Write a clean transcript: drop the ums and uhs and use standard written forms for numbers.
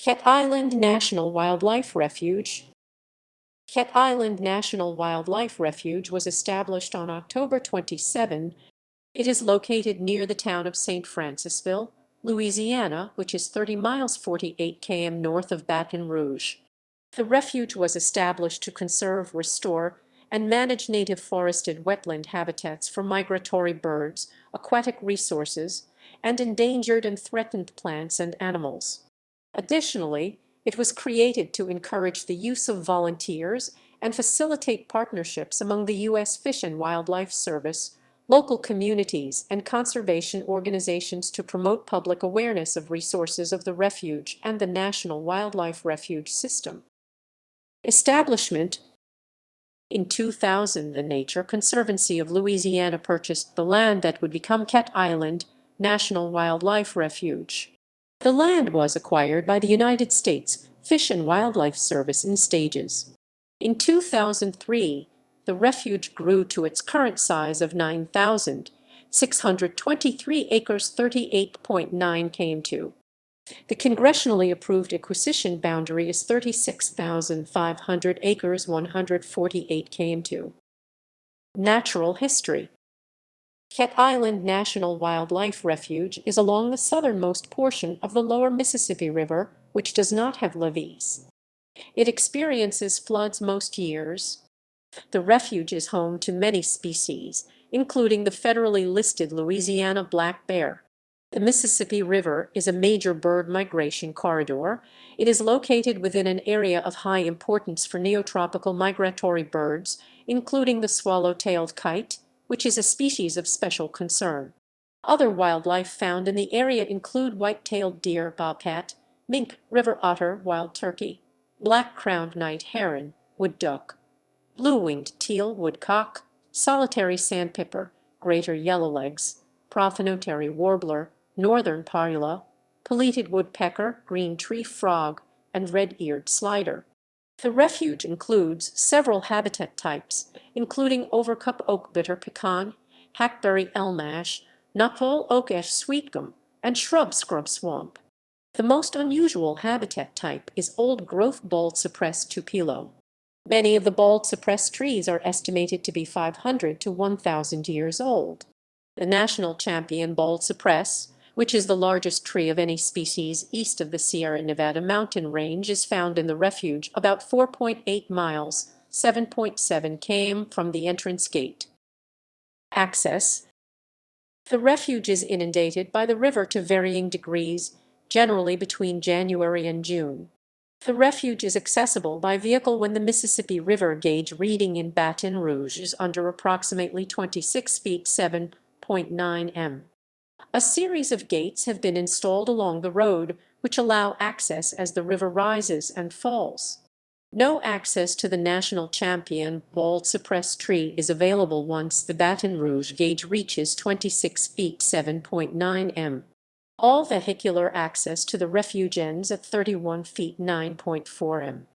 Cat Island National Wildlife Refuge. Cat Island National Wildlife Refuge was established on October 27. It is located near the town of St. Francisville, Louisiana, which is 30 miles 48 km north of Baton Rouge. The refuge was established to conserve, restore, and manage native forested wetland habitats for migratory birds, aquatic resources, and endangered and threatened plants and animals. Additionally, it was created to encourage the use of volunteers and facilitate partnerships among the U.S. Fish and Wildlife Service, local communities, and conservation organizations to promote public awareness of resources of the refuge and the National Wildlife Refuge System. Establishment. In 2000, the Nature Conservancy of Louisiana purchased the land that would become Cat Island National Wildlife Refuge. The land was acquired by the United States Fish and Wildlife Service in stages. In 2003, the refuge grew to its current size of 9,623 acres 38.9 km2. The congressionally approved acquisition boundary is 36,500 acres 148 km2. Natural history. Cat Island National Wildlife Refuge is along the southernmost portion of the lower Mississippi River, which does not have levees. It experiences floods most years. The refuge is home to many species, including the federally listed Louisiana black bear. The Mississippi River is a major bird migration corridor. It is located within an area of high importance for neotropical migratory birds, including the swallow-tailed kite, which is a species of special concern. Other wildlife found in the area include white-tailed deer, bobcat, mink, river otter, wild turkey, black-crowned night heron, wood duck, blue-winged teal, woodcock, solitary sandpiper, greater yellowlegs, prothonotary warbler, northern parula, pileated woodpecker, green tree frog, and red-eared slider. The refuge includes several habitat types, including overcup oak bitter pecan, hackberry elm ash, nutpole oak ash sweetgum, and shrub scrub swamp. The most unusual habitat type is old-growth bald-suppressed tupelo. Many of the bald-suppressed trees are estimated to be 500 to 1,000 years old. The national champion bald-suppress, which is the largest tree of any species east of the Sierra Nevada mountain range, is found in the refuge about 4.8 miles, 7.7 km from the entrance gate. Access. The refuge is inundated by the river to varying degrees, generally between January and June. The refuge is accessible by vehicle when the Mississippi River gauge reading in Baton Rouge is under approximately 26 feet 7.9 m. A series of gates have been installed along the road, which allow access as the river rises and falls. No access to the national champion bald-suppressed tree is available once the Baton Rouge gauge reaches 26 feet 7.9 m. All vehicular access to the refuge ends at 31 feet 9.4 m.